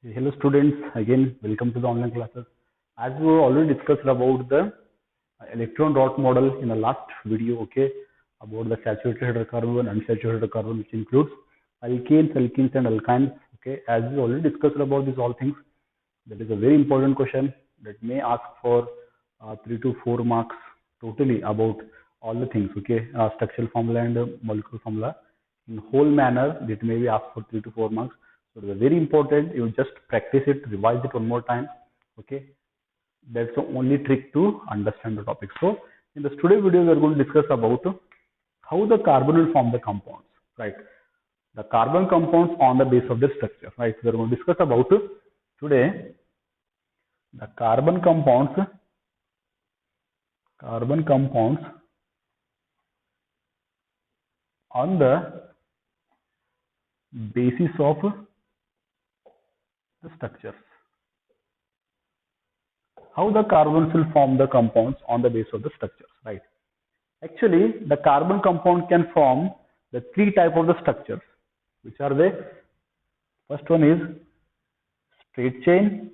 Hello students, again welcome to the online classes. As we already discussed about the electron dot model in the last video, okay, about the saturated hydrocarbon, unsaturated hydrocarbon, which includes alkanes, alkenes and alkynes, okay. As we already discussed about these all things, that is a very important question that may ask for 3 to 4 marks totally about all the things, okay, structural formula and molecular formula in whole manner. It may be asked for 3 to 4 marks. So it is very important. You just practice it, revise it one more time. Okay, that's the only trick to understand the topic. So in the today video, we are going to discuss about how the carbon will form the compounds, right? The carbon compounds on the base of the structure, right? We are going to discuss about today the carbon compounds on the basis of the structures. How the carbons will form the compounds on the base of the structures, right? Actually, the carbon compound can form the three type of the structures. Which are they? First one is straight chain.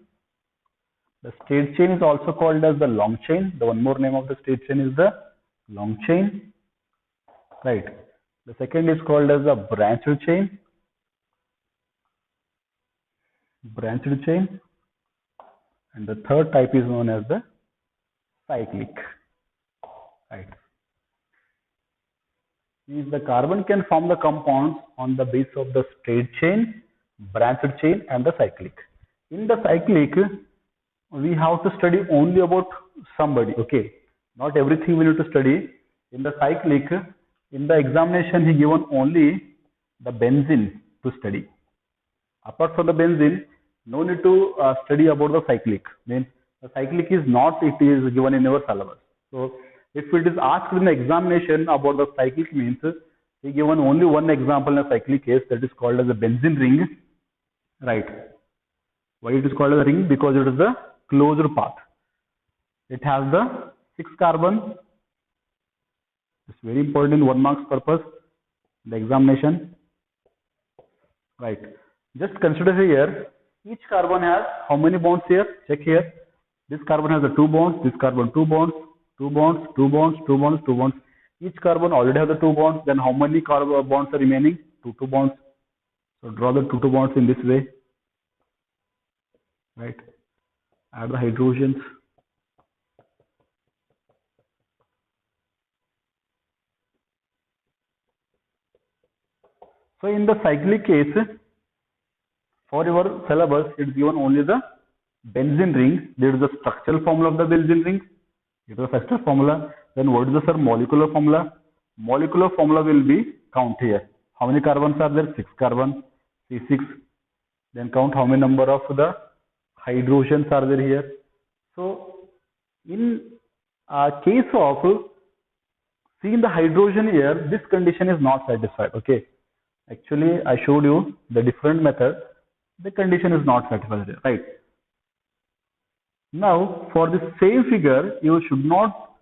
The straight chain is also called as the long chain. The one more name of the straight chain is the long chain, right? The second is called as the branched chain. And the third type is known as the cyclic, right? Means the carbon can form the compounds on the base of the straight chain, branched chain and the cyclic. In the cyclic, we have to study only about somebody, okay? Not everything we need to study. In the cyclic, in the examination, he given only the benzene to study. Apart from the benzene, no need to study about the cyclic. Means the cyclic is not, it is given in our syllabus. So if it is asked in the examination about the cyclic, means he given only one example in a cyclic case, that is called as a benzene ring, right? Why it is called as a ring? Because it is the closed path. It has the 6 carbon. It's very important in 1 marks purpose, the examination, right? Just consider here, each carbon has how many bonds here? Check here. This carbon has the 2 bonds, this carbon 2 bonds, 2 bonds, 2 bonds, 2 bonds, 2 bonds. Each carbon already has the 2 bonds. Then how many carbon bonds are remaining? 2 bonds. So draw the 2 bonds in this way, right? Add the hydrogens. So in the cyclic case, for your syllabus, it's given only the benzene ring. There is the structural formula of the benzene ring. It is the structural formula. Then what is the molecular formula? Molecular formula will be count here. How many carbons are there? 6 carbon, C6. Then count how many number of the hydrogens are there here. So in case of seeing the hydrogen here, this condition is not satisfied. Okay. Actually, I showed you the different method. The condition is not satisfied here, right? Now, for the same figure, you should not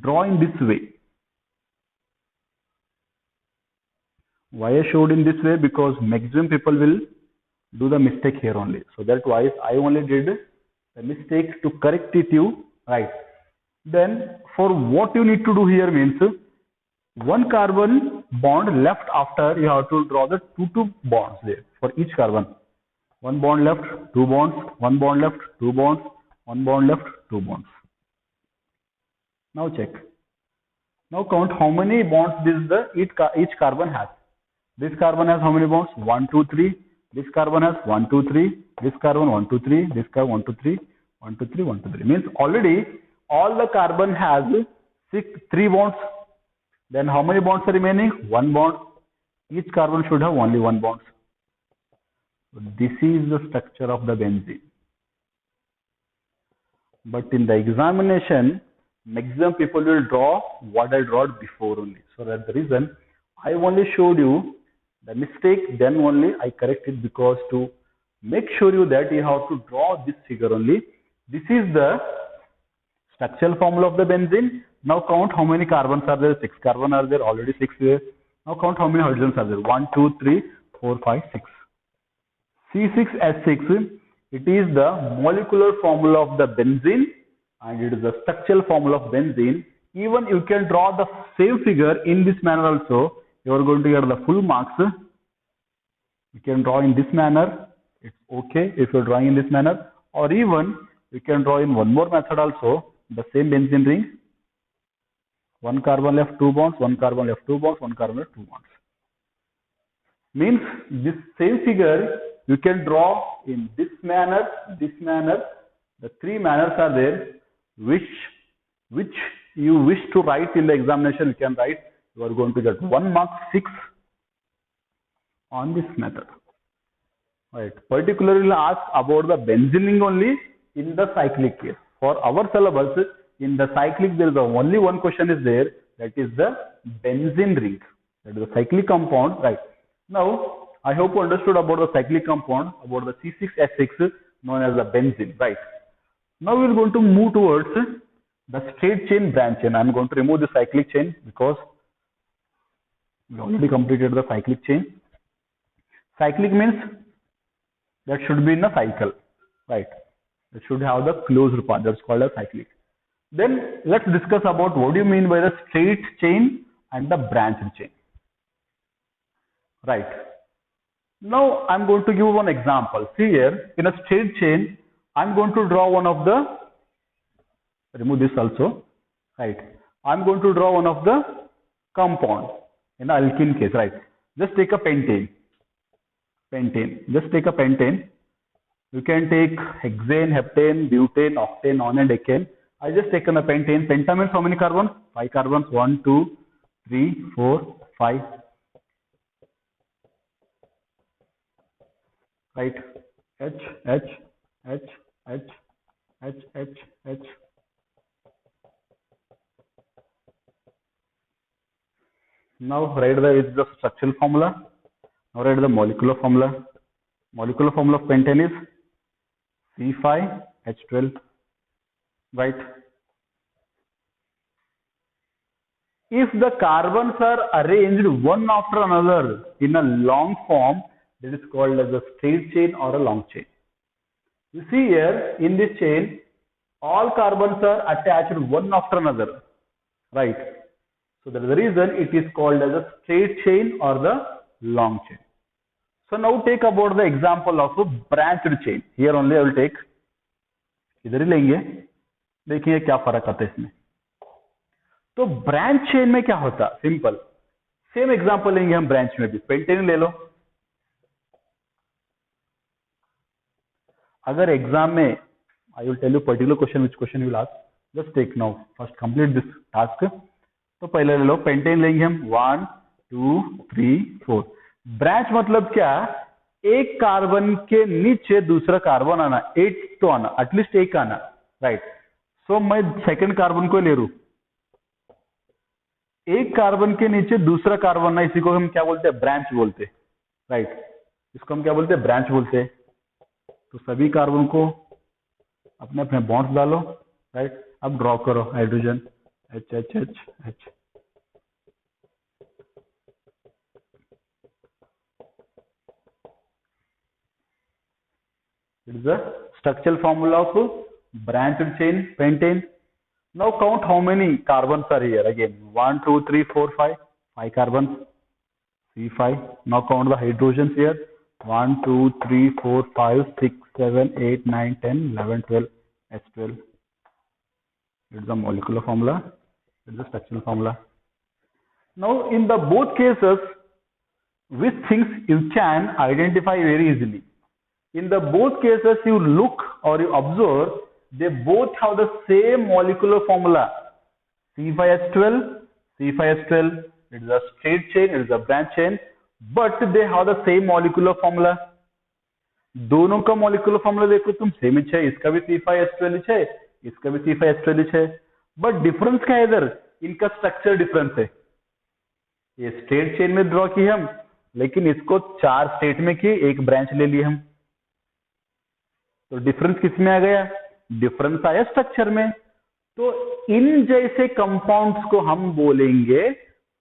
draw in this way. Why I showed in this way? Because maximum people will do the mistake here only. So that's why I only did the mistake to correct it you, right? Then for what you need to do here means 1 carbon bond left after, you have to draw the 2 bonds there for each carbon. 1 bond left, 2 bonds, 1 bond left, 2 bonds, 1 bond left, 2 bonds. Now check. Now count how many bonds each carbon has. This carbon has how many bonds? 1, 2, 3. This carbon has 1, 2, 3. This carbon 1, 2, 3. This carbon 1, 2, 3. 1, 2, 3, 1, 2, 3. Means already all the carbon has 3 bonds. Then how many bonds are remaining? 1 bond. Each carbon should have only 1 bond. So this is the structure of the benzene. But in the examination, maximum people will draw what I drew before only. So that's the reason I only showed you the mistake, then only I correct it, because to make sure you that you have to draw this figure only. This is the structural formula of the benzene. Now count how many carbons are there. 6 carbon are there, already 6 there. Now count how many hydrogens are there. 1, 2, 3, 4, 5, 6. C6H6, it is the molecular formula of the benzene and it is the structural formula of benzene. Even you can draw the same figure in this manner also. You are going to get the full marks. You can draw in this manner. It's okay if you're drawing in this manner. Or even you can draw in one more method also. The same benzene ring. One carbon left, 2 bonds. One carbon left, 2 bonds. One carbon left, 2 bonds. Means this same figure you can draw in this manner, this manner. The three manners are there, which you wish to write in the examination. You can write. You are going to get 1 mark 6 on this method. Right. Particularly ask about the benzene ring only in the cyclic case. For our syllabus, in the cyclic there is only one question is there. That is the benzene ring. That is the cyclic compound. Right. Now, I hope you understood about the cyclic compound, about the C6H6 known as the benzene, right? Now we are going to move towards the straight chain branch chain. I am going to remove the cyclic chain because we already completed the cyclic chain. Cyclic means that should be in a cycle, right? It should have the closed path. That's called a cyclic. Then let's discuss about what do you mean by the straight chain and the branched chain. Right. Now I'm going to give one example. See here, in a straight chain, I'm going to draw one of the, remove this also, right. I'm going to draw one of the compound in the alkene case, right. Just take a pentane. Just take a pentane. You can take hexane, heptane, butane, octane, nonane, decane. I just taken a pentane. Penta means how many carbons? 5 carbons. 1, 2, 3, 4, 5. Right, H, H, H, H, H, H, H. Now write the structural formula. Now write the molecular formula. Molecular formula of pentane is C5H12. Right. If the carbons are arranged one after another in a long form, this is called as a straight chain or a long chain. You see here in this chain, all carbons are attached one after another, right? So that is the reason it is called as a straight chain or the long chain. So now take about the example of a branched chain. Here only I will take. इधर ही लेंगे, देखेंगे क्या फर्क आता है इसमें. तो branch chain में क्या होता? सिंपल. सेम एग्जांपल लेंगे हम ब्रांच में भी. पेंटेन ले लो. अगर एग्जाम में I will tell you particular question which question you will ask. Just take now first complete this task. तो पहले ले लो पेंटेन लेंगे हम 1 2 3 4. ब्रांच मतलब क्या? एक कार्बन के नीचे दूसरा कार्बन आना, एक तो आना, एटलीस्ट एक आना, राइट. सो मैं सेकंड कार्बन को ले लूं. एक कार्बन के नीचे दूसरा कार्बन ना, इसी को हम क्या बोलते हैं? ब्रांच बोलते हैं, राइट. इसको हम क्या बोलते हैं? ब्रांच बोलते हैं. तो सभी कार्बन को अपने अपने बॉन्ड्स डालो, राइट. अब ड्रॉ करो hydrogen H H H H. It is the structural formula of branched chain pentane. Now count how many carbons are here. Again 1 2 3 4 5. 5 carbons. C5. Now count the hydrogens here. 1 2 3 4 5 6 7 8 9 10 11 12 H12. It is the molecular formula. It is the structural formula. Now in the both cases, which things you can identify very easily. In the both cases, you look or you observe, they both have the same molecular formula. C5H12, C5H12. It is a straight chain, it is a branch chain, but they have the same molecular formula. दोनों का molecular formula देखो तुम same ही है. इसका भी C5H12 है, इसका भी C5H12 है. बट डिफरेंस क्या है इधर? इनका स्ट्रक्चर डिफरेंस है. ये स्ट्रेट चेन में ड्रॉ की हम, लेकिन इसको 4 स्टेट में की, एक ब्रांच ले ली हम. तो डिफरेंस किस में आ गया? डिफरेंस आया स्ट्रक्चर में. तो इन जैसे कंपाउंड्स को हम बोलेंगे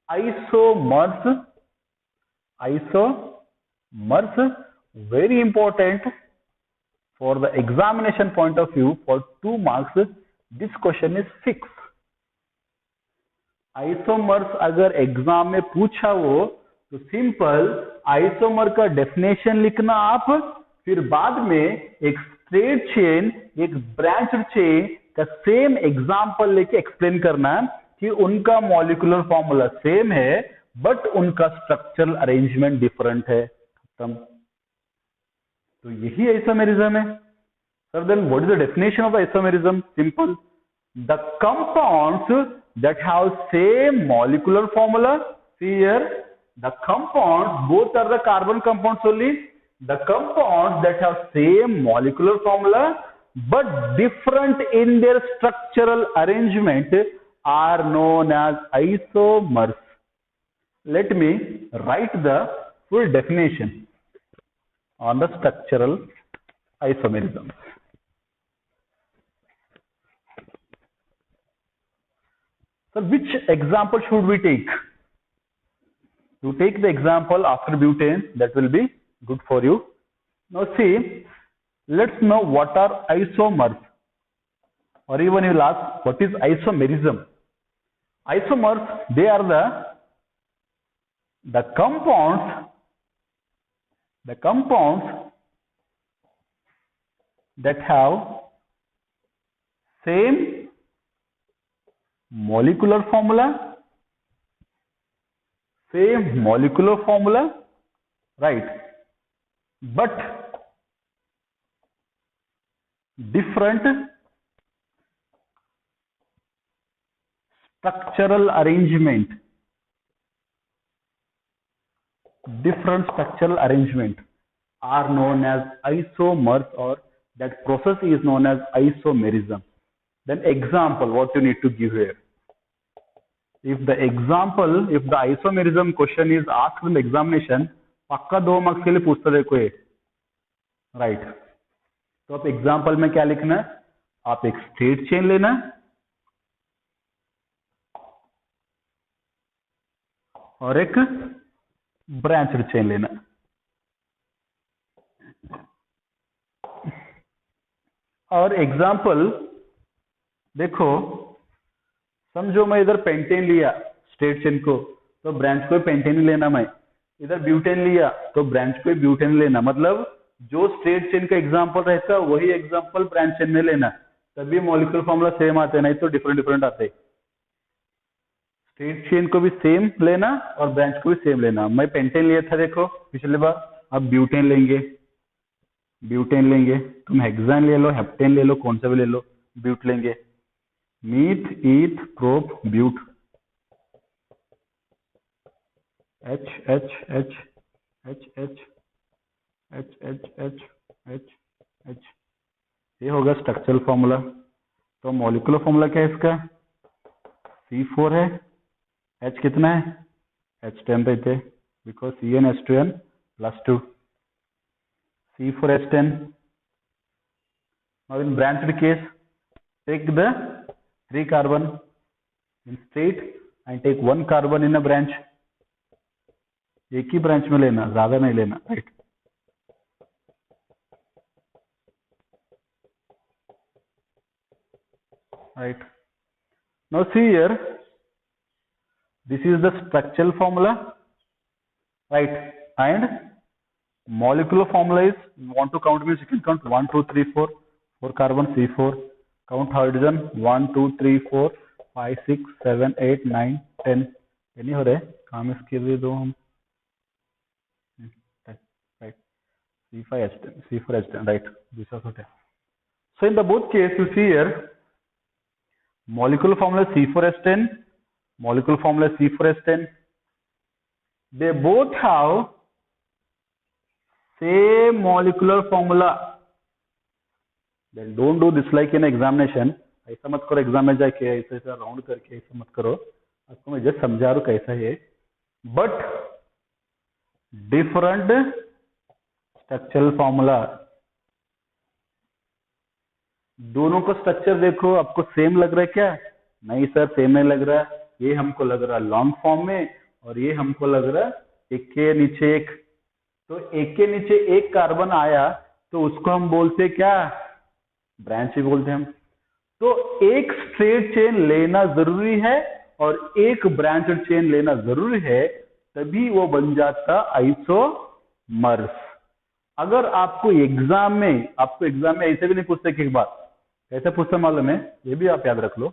isomers. Isomers. very important for the examination point of view. For 2 marks, this question is fixed. Isomers अगर एग्जाम में पूछा हो तो सिंपल आइसोमर का डेफिनेशन लिखना आप, फिर बाद में एक स्ट्रेट चेन एक ब्रांच्ड चेन का सेम एग्जांपल लेके एक्सप्लेन करना कि उनका मॉलिक्यूलर फॉर्मूला सेम है बट उनका स्ट्रक्चरल अरेंजमेंट डिफरेंट है। खत्म। तो यही आइसोमेरिज्म है। Sir then what is the definition of isomerism? Simple, the compounds that have same molecular formula. See here, the compounds, both are the carbon compounds only. The compounds that have same molecular formula but different in their structural arrangement are known as isomers. Let me write the full definition on the structural isomerism. So which example should we take? To take the example after butane, that will be good for you. Now see, let's know what are isomers, or even you will ask what is isomerism. Isomers, they are the compounds that have same molecular formula, right, but different structural arrangement, are known as isomers, or that process is known as isomerism. Then example, what you need to give here? If the isomerism question is asked in the examination, पक्का 2 marks के लिए पूछता देखो ये, right. तो आप example में क्या लिखना, आप एक स्ट्रेट चेन लेना और एक ब्रांच्ड चेन लेना। और एग्जाम्पल देखो, समझो मैं इधर पेंटेन लिया स्ट्रेट चेन को, तो ब्रांच को पेंटेन लेना, मैं इधर ब्यूटेन लिया तो ब्रांच को ब्यूटेन लेना। मतलब जो स्ट्रेट चेन का एग्जांपल रहता वही एग्जांपल ब्रांच चेन में लेना, तभी मॉलिक्यूलर फॉर्मूला सेम आते, नहीं तो डिफरेंट आते। स्ट्रेट चेन को भी सेम लेना और ब्रांच को भी सेम लेना। मैं पेंटेन लिया था देखो पिछले बार, अब ब्यूटेन लेंगे, तुम हेक्सान ले लो, हेप्टेन ले लो, कौन सा भी ले लो, ब्यूट लेंगे, meth, eth, prop, but, H H H H H H H H H H, ये होगा स्ट्रक्चरल फॉर्मूला। तो मॉलिक्यूलर फॉर्मूला क्या है इसका? C4 है, H कितना है? H10 रहते, because CnH2n +2, C4H10। Now in branched case, take the 3 carbon in straight and take 1 carbon in a branch. एक ही ब्रांच में लेना, ज्यादा नहीं लेना, right. Right. Now see here, this is the structural formula, right? And molecular formula is, you want to count means you can count 1, 2, 3, 4, 4 carbon C4. Count hydrogen 1, 2, 3, 4, 5, 6, 7, 8, 9, 10. नहीं हो रहे काम, इसके लिए दो हम, right? C5H10, C4H10, right? This is what. So in the both case you see here, molecular formula C4H10, molecular formula C4H10. They both have same molecular formula. Then don't do this like in examination. ऐसा मत करो exam में जाके ऐसा round करके, ऐसा मत करो। आपको मैं जस्ट समझा रहा हूँ कैसा है, बट डिफरेंट स्ट्रक्चरल फॉर्मूला। दोनों का स्ट्रक्चर देखो, आपको सेम लग रहा है क्या? नहीं सर, सेम नहीं लग रहा। ये हमको लग रहा है लॉन्ग फॉर्म में और ये हमको लग रहा है एक के नीचे एक, तो एक के नीचे एक कार्बन आया तो उसको हम बोलते क्या, ब्रांच ही बोलते हैं हम। तो एक स्ट्रेट चेन लेना जरूरी है और एक ब्रांचड चेन लेना जरूरी है, तभी वो बन जाता आइसोमर्स। अगर आपको एग्जाम में ऐसे भी नहीं पूछते कि एक बार कैसे पूछता मालूम है, ये भी आप याद रख लो।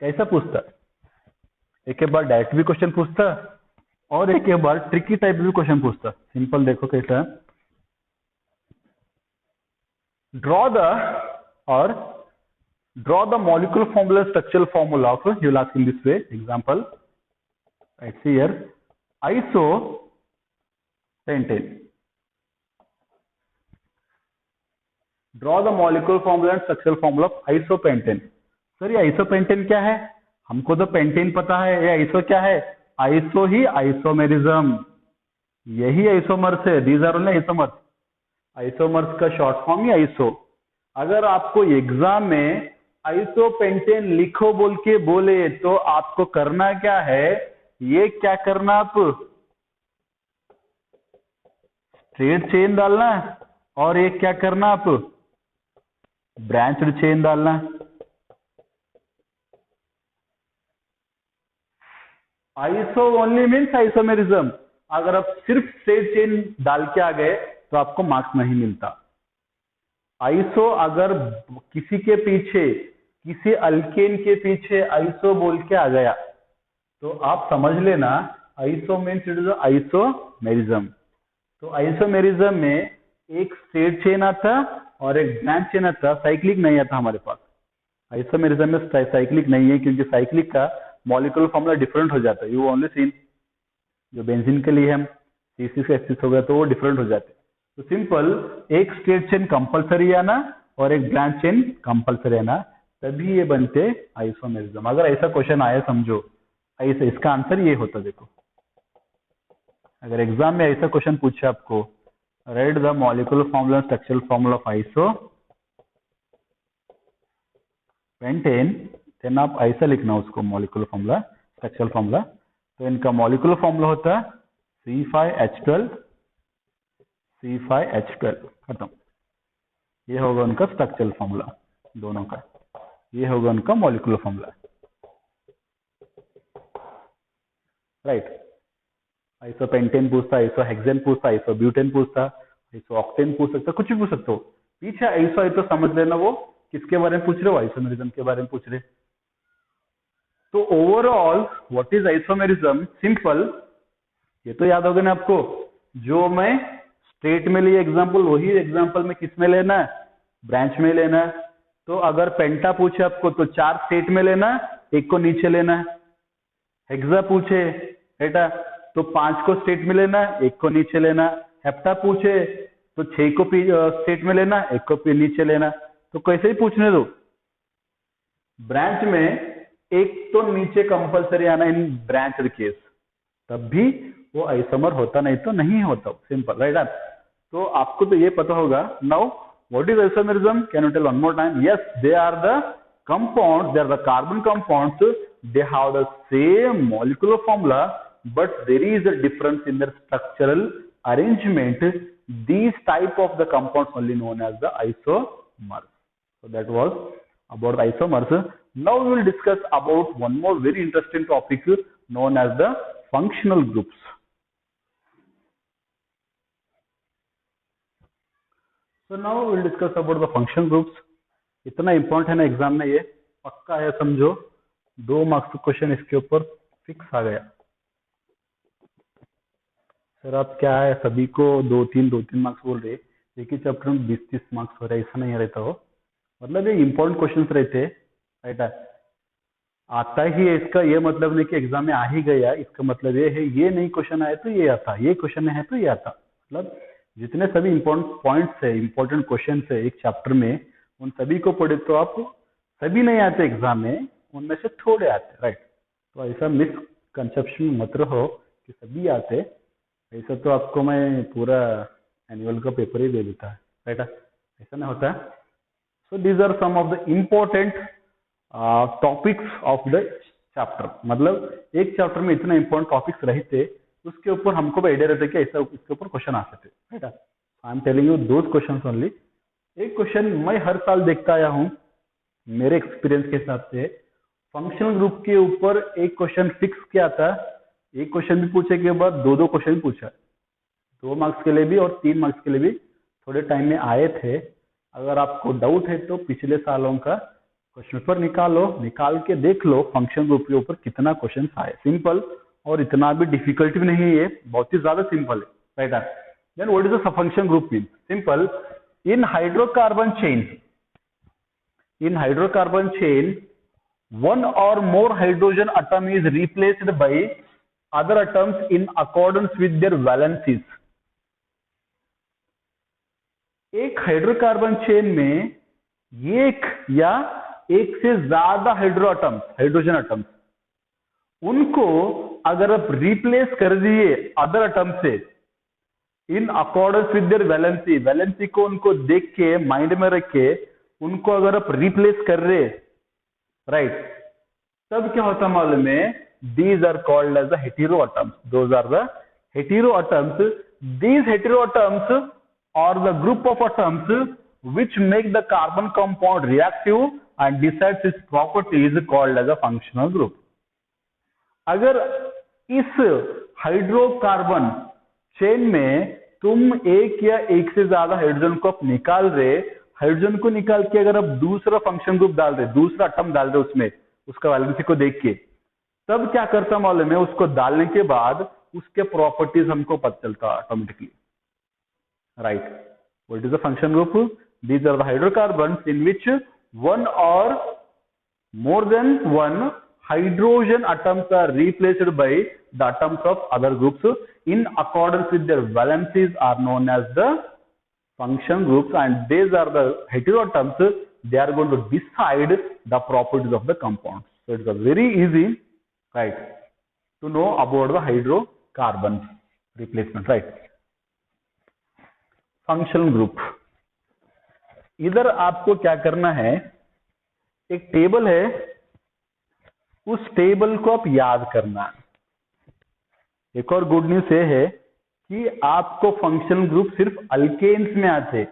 कैसा पूछता, एक बार डायरेक्ट भी क्वेश्चन पूछता और एक बार ट्रिकी टाइप भी क्वेश्चन पूछता। सिंपल देखो कैसा, draw the molecular formula, structural formula of, you will ask in this way. Example, right here, isopentane. Draw the molecular formula and structural formula of isopentane. Sir ये isopentane क्या है, हमको तो pentane पता है, ये आइसो क्या है, आइसो ही आइसोमेरिज्म, यही आइसोमर्स है। These are only isomers, isomers का शॉर्ट फॉर्म ही आइसो। अगर आपको एग्जाम में आइसोपेंटेन लिखो बोल के बोले तो आपको करना क्या है, ये क्या करना, आप स्ट्रेट चेन डालना और एक क्या करना, आप ब्रांचड चेन डालना। Iso only means isomerism. अगर आप सिर्फ स्ट्रेट चेन डाल के आ गए तो आपको मार्क्स नहीं मिलता। आइसो अगर किसी के पीछे, किसी अल्केन के पीछे आइसो बोल के आ गया तो आप समझ लेना iso means it is isomerism. तो आइसोमेरिज्म में एक स्ट्रेट चेन आता और एक ब्रांच चेन आता, साइक्लिक नहीं आता हमारे पास। आइसोमेरिज्म में साइक्लिक नहीं है क्योंकि साइक्लिक का मॉलिक्यूलर फॉर्मूला डिफरेंट हो जाता है। यू ओनली सीन जो बेंजीन के लिए हम C6 H6 हो गया तो वो डिफरेंट हो जाते हैं। तो सिंपल, एक स्ट्रेट चेन कंपलसरी आना और एक ब्रांच चेन कंपलसरी आना, तभी ये बनते आइसोमेरिज्म। अगर ऐसा क्वेश्चन आया समझो ऐसे, इसका आंसर ये होता। देखो अगर एग्जाम में ऐसा क्वेश्चन पूछे आपको, write the molecular formula structural formula of isopentane, then आप ऐसा लिखना उसको मॉलिक्यूलर फॉर्मूला स्ट्रक्चरल फॉर्मूला। तो इनका मॉलिक्यूलर फॉर्मूला होता है C5H12 खत्म। ये होगा उनका स्ट्रक्चरल फॉर्मूला दोनों का, ये होगा उनका मॉलिक्यूलर फॉर्मूला, राइट। आइसोपेंटेन पूछता, आइसोहेक्सेन पूछता, आइसोब्यूटेन पूछता, आइसोऑक्टेन पूछ सकता, कुछ भी पूछ सकते हो। पीछे आइसो है तो समझ लेना वो किसके बारे में पूछ रहे हो, आइसोमेरिज्म के बारे में पूछ रहे। तो overall what is isomerism, simple, ये तो याद होगा ना आपको। जो मैं स्ट्रेट में लिए एग्जांपल, वही एग्जांपल में किस में लेना है, ब्रांच में लेना है। तो अगर पेंटा पूछे आपको तो 4 स्टेट में लेना, एक को नीचे लेना है। हेक्सा पूछे बेटा तो 5 को स्टेट में लेना, एक को नीचे लेना। हेप्टा पूछे तो 6 को स्टेट में लेना, एक को नीचे लेना। तो कैसे ही पूछने दो। ब्रांच में एक तो नीचे कंपलसरी आना इन ब्रांच केस, तब भी वो आइसोमर होता, नहीं तो नहीं होता। Simple, right. तो आपको तो ये पता होगा। Now what is isomerism, can you tell one more time? Yes, they are the compounds, they are the carbon compounds, they have the same molecular formula but there is a difference in their structural arrangement. These type of the compounds only known as the isomers. So that was about isomers. Now we will discuss about one more very interesting topic known as the functional groups. So now we will discuss about the functional groups. इतना important है ना exam में, ये पक्का है समझो। 2 marks का question इसके ऊपर फिक्स आ गया। सर आप क्या है, सभी को 2-3 मार्क्स बोल रहे, एक ही चैप्टर में 20-30 मार्क्स हो रहा है, ऐसा नहीं रहता हो। मतलब ये इंपॉर्टेंट क्वेश्चन रहते, राइट। आता ही है इसका ये मतलब नहीं कि एग्जाम में आ ही गया, इसका मतलब ये है ये नहीं क्वेश्चन आया तो ये आता, ये क्वेश्चन है तो ये आता। मतलब जितने सभी इंपॉर्टेंट पॉइंट्स है, इंपॉर्टेंट क्वेश्चन है एक चैप्टर में, उन सभी को पढ़े तो आप सभी नहीं आते एग्जाम में, उनमें से थोड़े आते, राइट। तो ऐसा मिसकंसेप्शन मत रहो कि सभी आते, ऐसा तो आपको मैं पूरा एनुअल का पेपर ही दे देता है, राइट। ऐसा नहीं होता। So these are some of the important topics of the chapter. मतलब एक चैप्टर में इतना इंपॉर्टेंट टॉपिक्स रहते उसके ऊपर हमको भी आइडिया रहता है कि ऐसा इसके ऊपर क्वेश्चन आ सकते हैं, right. I am telling you those questions only. एक क्वेश्चन मैं हर साल देखता आया हूँ मेरे एक्सपीरियंस के हिसाब से, फंक्शनल ग्रुप के ऊपर एक क्वेश्चन फिक्स किया था, एक क्वेश्चन भी पूछे के बाद दो दो क्वेश्चन पूछा, 2 मार्क्स के लिए भी और 3 मार्क्स के लिए भी थोड़े टाइम में आए थे। अगर आपको डाउट है तो पिछले सालों का क्वेश्चन पेपर निकालो, निकाल के देख लो फंक्शन ग्रुप के ऊपर कितना क्वेश्चन आए। सिंपल, और इतना भी डिफिकल्ट भी नहीं है, बहुत ही ज्यादा सिंपल है, right. Then what is the function group mean? Simple, in hydrocarbon chain one or more hydrogen atom is replaced by other atoms in accordance with their valencies। एक हाइड्रोकार्बन चेन में एक या एक से ज्यादा हाइड्रोजन एटम्स, उनको अगर आप रिप्लेस कर दिए अदर एटम से in accordance with their valency को उनको देख के माइंड में रख के उनको अगर आप रिप्लेस कर रहे, राइट, तब क्या होता मालूम है? These are called as the hetero atoms. Those are the hetero atoms. These hetero atoms are the group of atoms which make the carbon compound reactive and decides its properties called as a functional group। अगर इस hydrocarbon chain में तुम एक या एक से ज्यादा hydrogen को आप निकाल रहे, हाइड्रोजन को निकाल के अगर आप दूसरा फंक्शन ग्रुप डाल रहे, दूसरा एटम डाल रहे उसमें, उसका वैलेंसी को देख के, तब क्या करता मालूम है? उसको डालने के बाद उसके प्रॉपर्टीज हमको पता चलता automatically, right. What is the function group? These are the hydrocarbons in which one or more than one hydrogen atoms are replaced by the atoms of other groups in accordance with their valencies are known as the function groups, and these are the heteroatoms. They are going to decide the properties of the compounds. So it is very easy, right, to know about the hydrocarbons replacement, right? Functional group। इधर आपको क्या करना है? एक table है, उस table को आप याद करना। एक और गुड न्यूज ये है कि आपको फंक्शनल ग्रुप सिर्फ अल्केन्स में आते,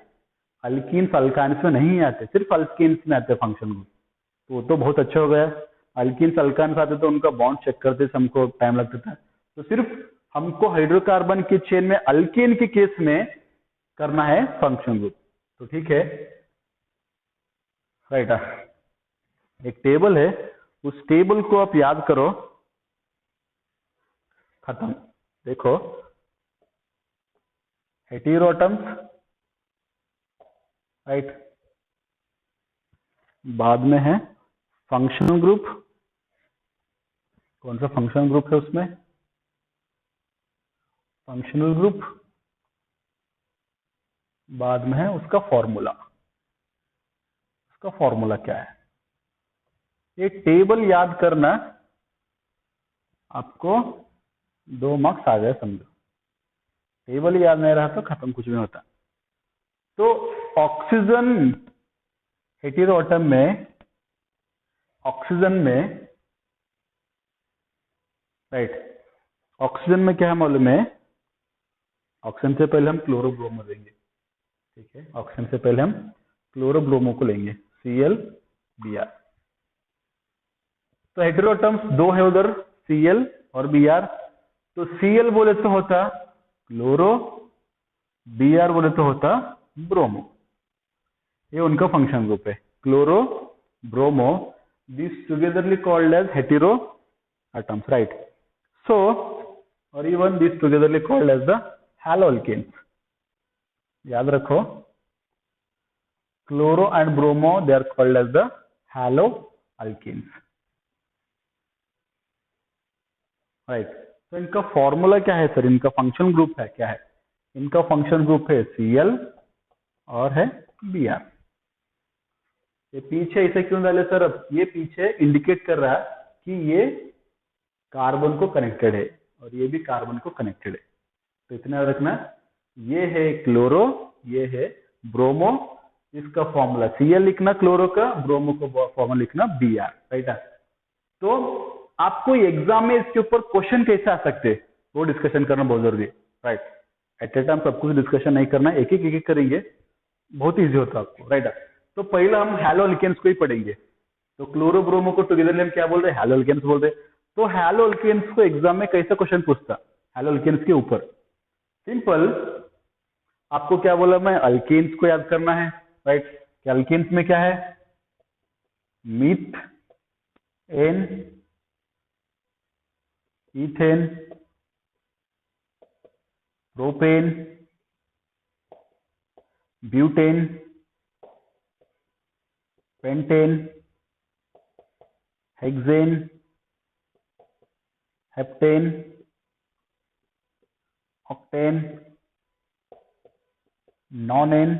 अल्कीन्स अल्कान्स में नहीं आते, सिर्फ अल्केन्स में आते फंक्शनल ग्रुप। तो वो तो बहुत अच्छा हो गया। अल्कीन्स अल्कान्स आते तो उनका बॉन्ड चेक करते हमको टाइम लगता था, तो सिर्फ हमको हाइड्रोकार्बन की चेन में अल्केन के केस में करना है फंक्शनल ग्रुप। तो ठीक है, राइट। एक टेबल है, उस टेबल को आप याद करो, खत्म। देखो, हेटेरोएटम्स, राइट, बाद में है फंक्शनल ग्रुप। कौन सा फंक्शनल ग्रुप है उसमें? Functional group. बाद में है उसका फॉर्मूला। उसका फॉर्मूला क्या है? ये टेबल याद करना, आपको 2 मार्क्स आ गए समझो। टेबल याद नहीं रहा तो खत्म, कुछ भी होता। तो ऑक्सीजन हेटेरोएटम में, ऑक्सीजन में, राइट, ऑक्सीजन में क्या है मालूम है? ऑक्सीजन से पहले हम क्लोरोब्रोमो लेंगे, ठीक है। ऑक्सीजन से पहले हम क्लोरोब्रोमो को लेंगे, ClBr। तो हेटेरोएटम्स 2 है उधर, Cl और Br। तो Cl बोले तो होता क्लोरो, Br बोले तो होता ब्रोमो। ये उनका फंक्शन ग्रुप है, chloro bromo. This togetherly called as heteroatoms, right. So और even this togetherly called as the haloalkanes. याद रखो, chloro and bromo they are called as the haloalkanes, right. तो इनका फॉर्मूला क्या है सर? इनका फंक्शन ग्रुप है क्या है? इनका फंक्शन ग्रुप है Cl और है Br। ये पीछे इसे क्यों डाले सर? अब ये पीछे इंडिकेट कर रहा है कि ये कार्बन को कनेक्टेड है और ये भी कार्बन को कनेक्टेड है। तो इतना याद रखना, ये है क्लोरो, ये है ब्रोमो। इसका फॉर्मूला Cl लिखना क्लोरो का, ब्रोमो को फॉर्मूला लिखना Br, राइट। तो आपको एग्जाम में इसके ऊपर क्वेश्चन कैसे आ सकते हैं? वो डिस्कशन करना बहुत जरूरी है, राइट। एट ए टाइम सब कुछ डिस्कशन नहीं करना, एक एक करेंगे, बहुत इजी होता है आपको, राइट। तो पहले हम हैलो अल्केन्स को ही पढ़ेंगे। तो क्लोरो ब्रोमो को टुगेदरली हम क्या बोल रहे हैं, हैलो अल्केन्स बोल रहे हैं। तो हैलो अल्केन्स को एग्जाम में कैसा क्वेश्चन पूछता, हैलो अल्केन्स के ऊपर सिंपल आपको क्या बोला, मैं अल्केन्स को याद करना है, राइट। कि अल्केन्स में क्या है, methane ethane propane butane pentane hexane heptane octane nonane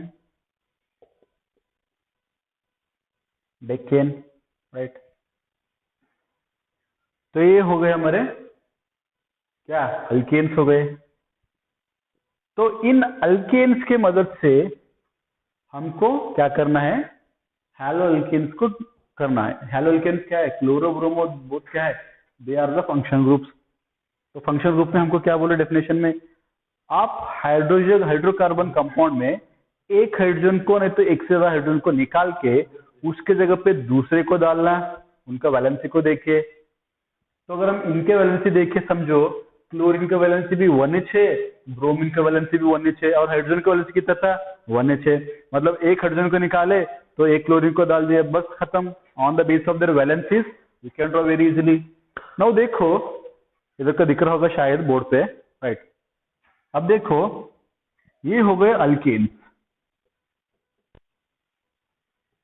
decane, right. तो ये हो गए हमारे क्या, अल्केन्स हो गए। तो इन अल्केन्स के मदद से हमको क्या करना है, हैलो अल्केन्स को करना है। हैलो अल्केन्स क्या है, क्लोरो ब्रोमो बोथ क्या है, they are the function groups. तो फंक्शन ग्रुप में हमको क्या बोले डेफिनेशन में, आप हाइड्रोजन हाइड्रोकार्बन कंपाउंड में एक हाइड्रोजन को नहीं तो एक से ज्यादा हाइड्रोजन को निकाल के उसके जगह पे दूसरे को डालना, उनका वैलेंसी को देखिए। तो अगर हम इनके वैलेंसी देखें, समझो क्लोरीन का वैलेंसी भी 1H है, ब्रोमीन का वैलेंसी भी 1H है, और हाइड्रोजन का वैलेंसी कितना था, 1H है। मतलब एक हाइड्रोजन को निकाले तो एक क्लोरीन को डाल दिया, बस खत्म। On the base of their valencies we can draw very easily. Now देखो इधर का दिख रहा होगा शायद बोर्ड पे, राइट। अब देखो ये हो गए अल्केन्स।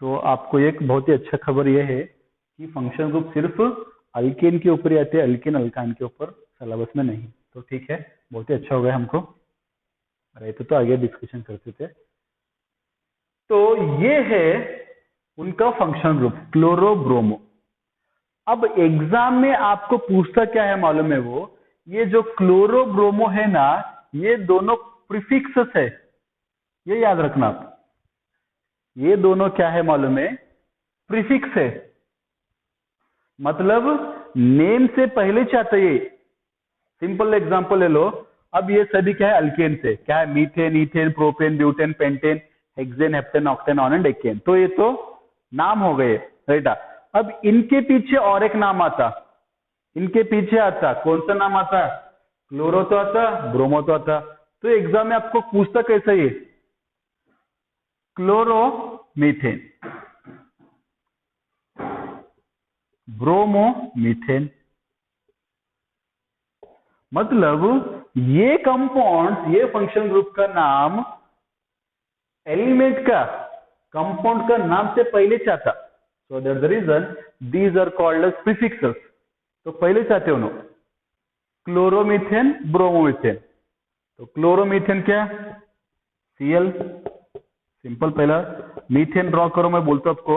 तो आपको एक बहुत ही अच्छा खबर यह है कि फंक्शन ग्रुप सिर्फ अल्केन के ऊपर ही आते हैं, अल्केन अल्कान के ऊपर सिलेबस में नहीं। तो ठीक है, बहुत ही अच्छा हो गया हमको, रहते तो आगे डिस्कशन करते थे। तो ये है उनका फंक्शन ग्रुप क्लोरो ब्रोमो। अब एग्जाम में आपको पूछता क्या है मालूम है, वो ये जो क्लोरो ब्रोमो है ना, ये दोनों प्रीफिक्सेस है, ये याद रखना आप। ये दोनों क्या है मालूम है, प्रीफिक्स है। मतलब नेम से पहले चाहते ये, सिंपल एग्जांपल ले लो। अब ये सभी क्या है, अल्केन से क्या है, methane ethane propane butane pentane hexane heptane octane nonane decane. तो ये तो नाम हो गए, राइट। अब इनके पीछे और एक नाम आता, इनके पीछे आता कौन सा नाम आता, क्लोरो तो आता, ब्रोमो तो आता। तो एग्जाम में आपको पूछता कैसा, ये क्लोरो मीथेन ब्रोमो मीथेन। मतलब ये कंपाउंड, ये फंक्शन ग्रुप का नाम एलिमेंट का, कंपाउंड का नाम से पहले चाहता। So that's the reason these are called as prefixes. तो पहले चाहते उन्होंने क्लोरोमीथेन ब्रोमोमीथेन। तो क्लोरोमीथेन क्या, Cl सिंपल, पहला मीथेन ड्रॉ करो, मैं बोलता हूं आपको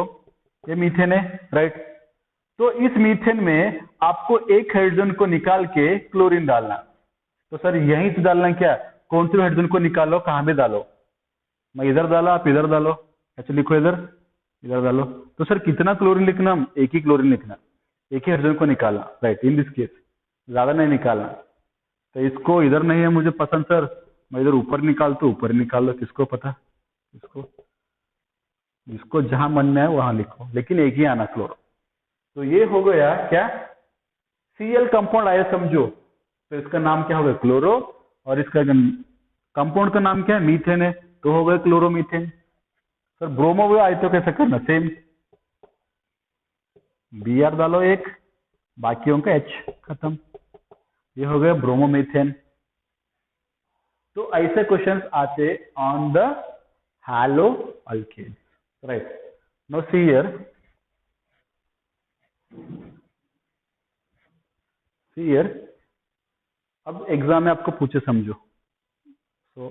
ये मीथेन है, राइट। तो इस मीथेन में आपको एक हाइड्रोजन को निकाल के क्लोरीन डालना। तो सर यहीं से डालना क्या, कौन से हाइड्रोजन को निकालो, कहां पे डालो, मैं इधर डाला आप इधर डालो, ऐसे लिखो, इधर इधर डालो। तो सर कितना क्लोरीन लिखना, एक ही क्लोरीन लिखना, एक ही हाइड्रोजन को निकालना, राइट। इन दिस केस ज्यादा नहीं निकालना। तो इसको इधर नहीं है मुझे पसंद सर, मैं इधर ऊपर निकाल, तो ऊपर निकाल लो, किसको पता, इसको जिसको जहां मन में है वहां लिखो, लेकिन एक ही आना क्लोरो। तो ये हो गया क्या, Cl कंपाउंड आया समझो, तो इसका नाम क्या होगा, क्लोरो, और इसका कंपाउंड का नाम क्या है, मीथेन है, तो हो गया क्लोरोमीथेन। सर ब्रोमो वो आए तो कैसे करना, सेम Br डालो एक, बाकियों का H खत्म, ये हो गया ब्रोमोमीथेन। तो ऐसे क्वेश्चंस आते on the haloalkane, right. Now see here, अब एग्जाम में आपको पूछे समझो। So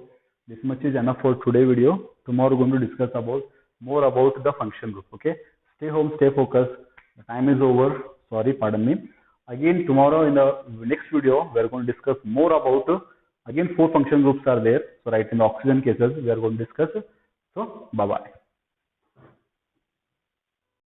this much is enough for today video. Tomorrow going to discuss about more about the function group. Okay, stay home, stay focused. The time is over, sorry, pardon me. Again tomorrow in the next video we are going to discuss more about, again 4 function groups are there. So right, in the oxygen cases we are going to discuss. So bye bye.